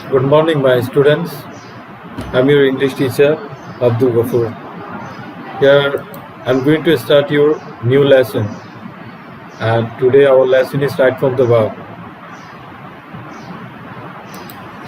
Good morning, my students. I'm your English teacher, Abdul Ghafoor. Here, I'm going to start your new lesson. And today, our lesson is right from the verb.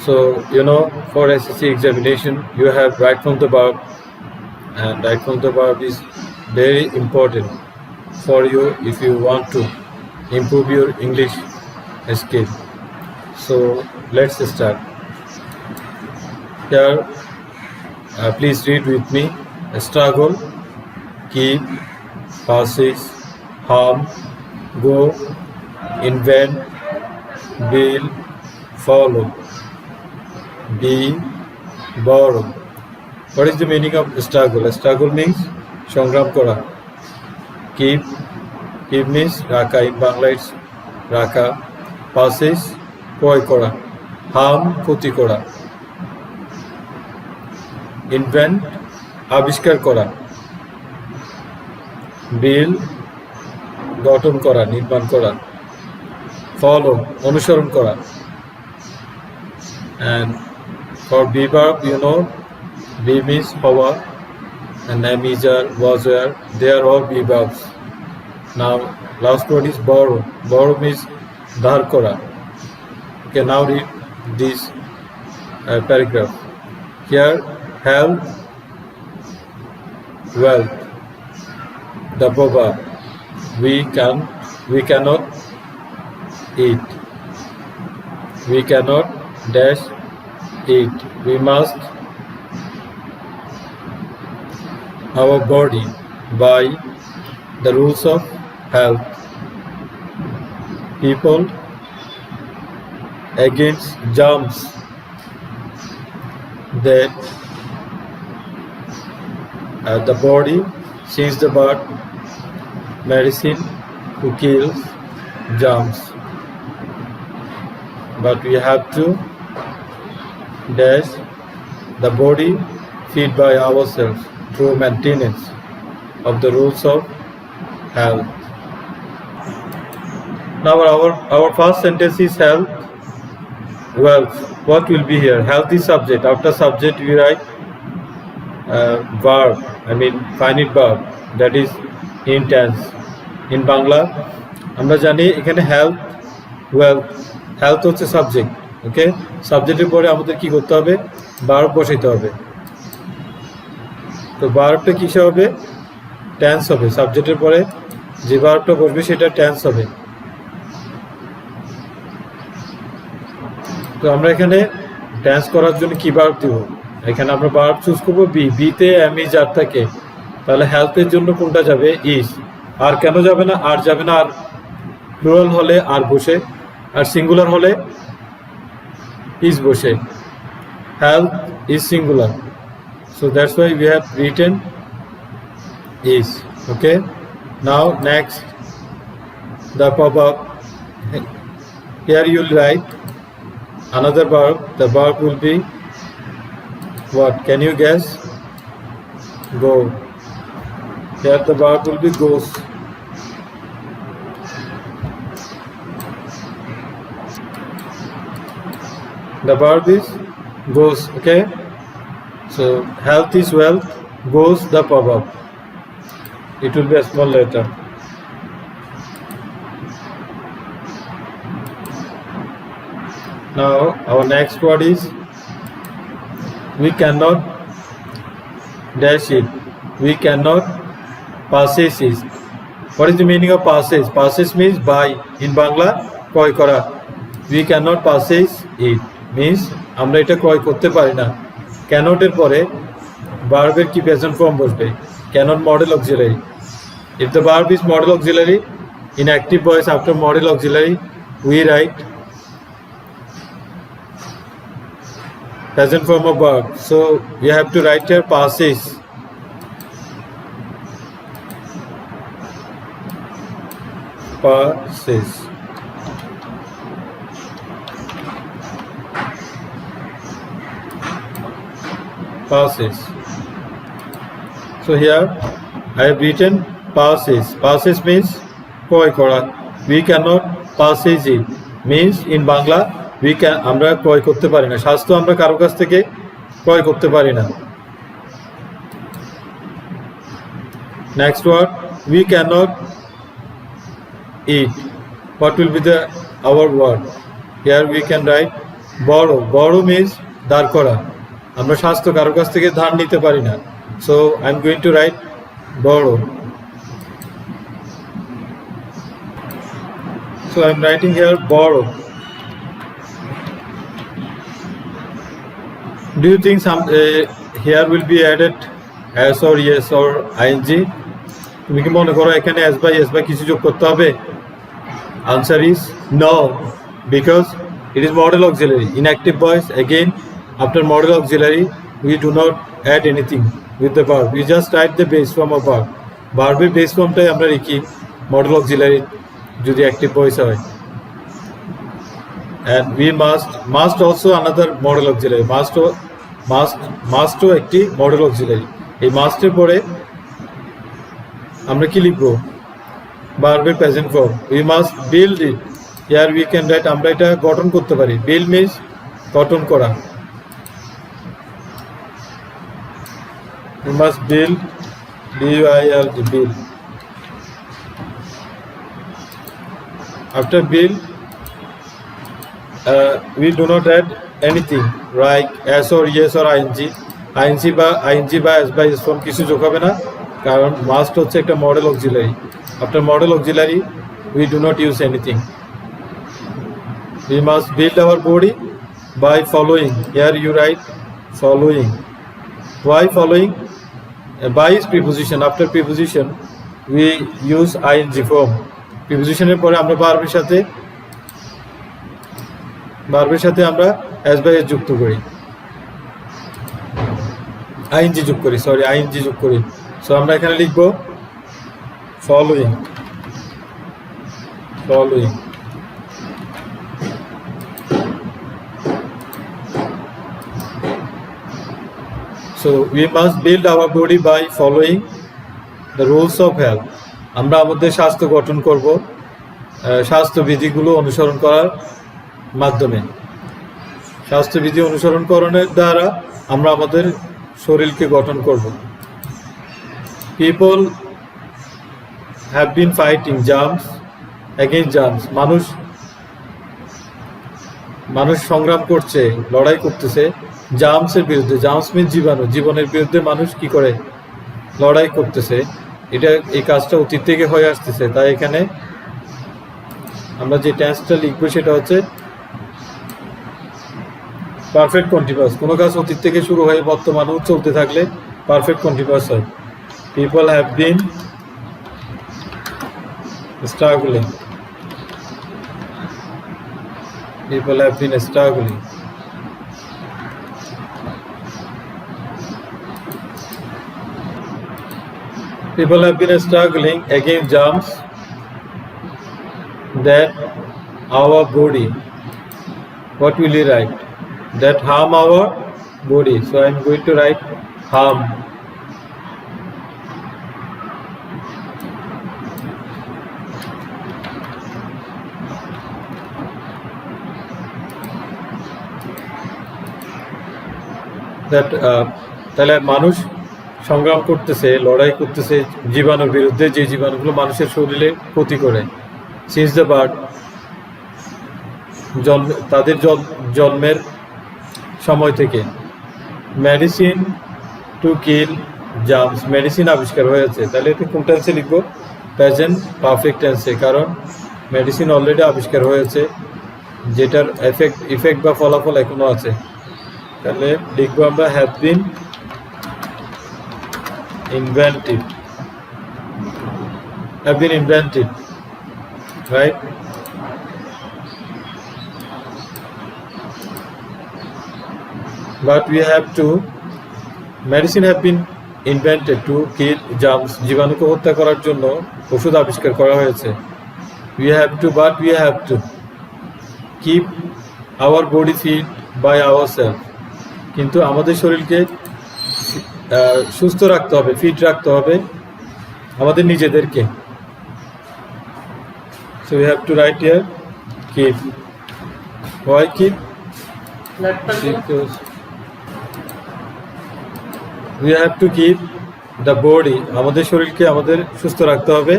So, for SSC examination, you have right from the verb, and right from the verb is very important for you if you want to improve your English skill. So, let's start. Here, please read with me. Struggle, keep, passes, harm, go, invent, build, follow, be, borrow. What is the meaning of struggle? Struggle means সংগ্রাম করা. Keep means রাখা. In Bangla it's রাখা. Passes ক্রয় করা. harm ক্ষতি করা. invent আবিষ্কার করা. build গঠন করা, নির্মাণ করা. follow অনুসরণ করা. and for be verb, be means হওয়া, and am, is, are, was, were, they are all be verbs. Now last word is borrow. Borrow means ধার করা. Okay, now read this paragraph. Here, health, wealth, the verb. We cannot eat. We cannot dash eat. We must our body by the rules of health. People against germs that the body since the bird medicine to kill germs, but we have to dash the body feed by ourselves through maintenance of the rules of health. Now our first sentence is health, wealth. What will be here? Health is subject. After subject we write verb, finite verb, that is in tense. In Bangla আমরা জানি এখানে health, wealth. health হচ্ছে subject. ওকে, সাবজেক্টের পরে আমাদের কি করতে হবে? ভার্ব বসাইতে হবে. তো ভার্বটা কিসে হবে? টেন্স হবে. সাবজেক্টের পরে যে ভার্বটা বসবে সেটা টেন্স হবে. তো আমরা এখানে টেন্স করার জন্য কি ভার্ব দিব? এখানে আমরা ভার্ব চুজ করব বিতে এম ইজ আর থাকে, তাহলে হেলথের জন্য কোনটা যাবে? ইজ. আর কেন যাবে না? আর যাবে না. আর প্লুরাল হলে আর বসে, আর সিঙ্গুলার হলে ইজ বসে. Health is singular, so that's why we have written is. Okay, now next the verb. Here you will write another verb. The verb will be what? Can you guess? Go. Here the verb will be goes. The verb is goes. Okay, so health is wealth, goes the verb. It will be a small letter. Now our next word is we cannot dash it. We cannot passes it. What is the meaning of passes? Passes means buy. In Bangla ক্রয় করা. We cannot passes it means আমরা এটা ক্রয় করতে পারি না. cannot এর পরে ভার্বের কি প্রেজেন্ট ফর্ম বসবে? cannot model auxiliary. If the verb is model auxiliary, in active voice after model auxiliary we write present form of verb. So we have to write here passes. Passes. Passes. So here I have written passes. Passes means ক্রয় করা. We cannot passes it means in Bangla আমরা ক্রয় করতে পারি না, স্বাস্থ্য আমরা কারো কাছ থেকে ক্রয় করতে পারি না। Next word, we cannot eat. What will be our word? Here we can write borrow. Borrow means ধার করা। আমরা স্বাস্থ্য কারো কাছ থেকে ধার নিতে পারি না। So I am going to write borrow. So I am writing here borrow. Do you think here will be added as or yes or ing? তুমি কি মনে করো এখানে as by কিছু যোগ করতে হবে? Answer is no, because it is model auxiliary. In active voice, again after model auxiliary we do not add anything with the verb. We just write the base form of verb. Verb-এর base formটাই আমরা লিখি model auxiliary যদি active voice হয়। And we must also another model auxiliary. Must একটি model auxiliary. এই must-এর পরে আমরা কি লিখবো? ভার্বের present form. We must build it. Here we can write আমরা এটা গঠন করতে পারি। Build means গঠন করা। We must build, B-U-I-L-D, build. After build, we do not add anything like as or yes or ing বা as by is from কিছু যোগ হবে না, কারণ must হচ্ছে একটা modal auxiliary. After model auxiliary we do not use anything. We must build our body by following. Here you write following. Why following? By is preposition. After preposition we use ing form. Preposition এর পরে আমরা ভার্বের সাথে আমরা as by যুক্ত করি, ing যোগ করি। সো আমরা এখানে লিখব following. So we must build our body by following the rules of health. আমরা আমাদের স্বাস্থ্য গঠন করব স্বাস্থ্যবিধিগুলো অনুসরণ করার মাধ্যমে। স্বাস্থ্যবিধি অনুসরণের দ্বারা আমরা আমাদের শরীরকে গঠন করব। People have been fighting germs against germs. মানুষ সংগ্রাম করছে, লড়াই করতেছে জার্মসের বিরুদ্ধে। জার্মস মিন জীবনের বিরুদ্ধে মানুষ কি করে? লড়াই করতেছে। এই কাজটা অতীত থেকে হয়ে আসতেছে, তাই এখানে আমরা যে টেন্সটা লিখবো সেটা হচ্ছে পারফেক্ট কন্টিনিউয়াস। কোনো কাজ অতীত থেকে শুরু হয়ে বর্তমানেও চলতে থাকলে পারফেক্ট কন্টিনিউয়াস হয়। People have been struggling. People have been struggling. People have been struggling against germs that our body. What will you write? That harm our body. So I am going to write harm. তাহলে মানুষ সংগ্রাম করতেছে, লড়াই করতেছে জীবাণুর বিরুদ্ধে, যে জীবাণুগুলো মানুষের শরীরে ক্ষতি করে। সিন্স দ্য বার্থ, তাদের জন্মের সময় থেকে। Medicine to kill germs, medicine আবিষ্কার হয়েছে। তাহলে এতে কোন টেন্সে লিখবো? প্রেজেন্ট পারফেক্ট টেন্সে, কারণ মেডিসিন অলরেডি আবিষ্কার হয়েছে, যেটার ইফেক্ট বা ফলাফল এখনো আছে। তাহলে লিখবো আমরা have been invented, right? But we have to, medicine have been invented to kill germs. জীবাণুকে হত্যা করার জন্য ওষুধ আবিষ্কার করা হয়েছে। We have to keep our body fit by ourselves. কিন্তু আমাদের শরীরকে সুস্থ রাখতে হবে, ফিট রাখতে হবে আমাদের নিজেদেরকে। So we have to write here keep. Why keep? Because Because we have to keep the body, আমাদের শরীরকে আমাদের সুস্থ রাখতে হবে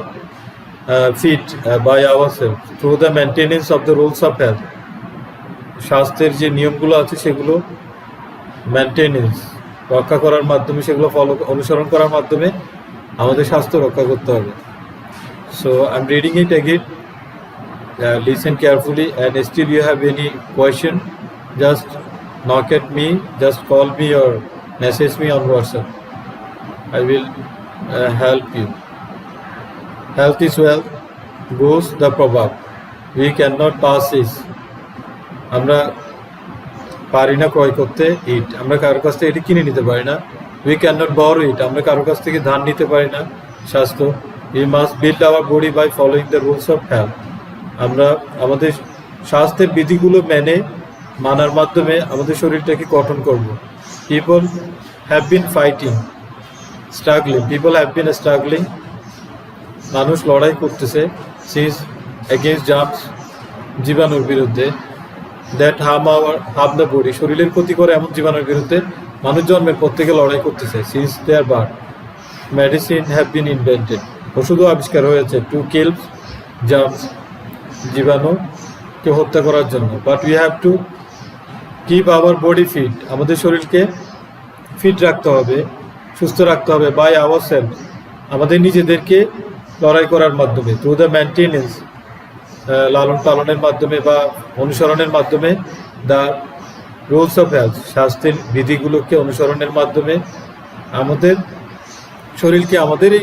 fit by ourselves through the maintenance of the rules of health. স্বাস্থ্যের যে নিয়মগুলো আছে সেগুলো মেনটেনেন্স রক্ষা করার মাধ্যমে, সেগুলো অনুসরণ করার মাধ্যমে আমাদের স্বাস্থ্য রক্ষা করতে হবে। So I'm reading it again. Listen carefully, and still you have any question, just knock at me, just call me or message me on WhatsApp. I will help you. Health is wealth goes the proverb. We cannot pass this. আমরা পারি না ক্রয় করতে ইট, আমরা কারোর কাছ থেকে এটি কিনে নিতে পারি না। We can not borrow it, আমরা কারোর কাছ থেকে ধার নিতে পারি না স্বাস্থ্য। We must build our body by following the rules of health. আমরা আমাদের স্বাস্থ্যের বিধিগুলো মানার মাধ্যমে আমাদের শরীরটাকে গঠন করব। People have been fighting, struggling, people have been struggling, মানুষ লড়াই করতেছে সিন্স এগেইনস্ট জার্মস, জীবাণুর বিরুদ্ধে, দ্যাট হার্ম দ্য বডি, শরীরের ক্ষতি করে এমন জীবাণুর বিরুদ্ধে মানুষ জন্মের পর থেকে লড়াই করতেছে। Since their birth medicine have been invented, ওষুধও আবিষ্কার হয়েছে টু কিল জার্মস, জীবাণুকে হত্যা করার জন্য। But we have to keep our body fit, আমাদের শরীরকে ফিট রাখতে হবে, সুস্থ রাখতে হবে বাই আওয়ার সেলফ, আমাদের নিজেদেরকে লড়াই করার মাধ্যমে, থ্রু দ্য মেনটেনেন্স, লালন পালনের মাধ্যমে বা অনুসরণের মাধ্যমে, দ্য রুলস অফ হেলথ, স্বাস্থ্যের বিধিগুলোকে অনুসরণের মাধ্যমে আমাদের শরীরকে আমাদেরই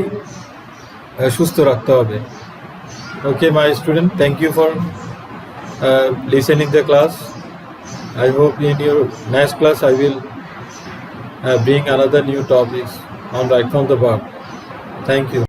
সুস্থ রাখতে হবে। Okay, my student, thank you for listening the class. I hope in your next class I will bring another new topics on right from the verb. Thank you.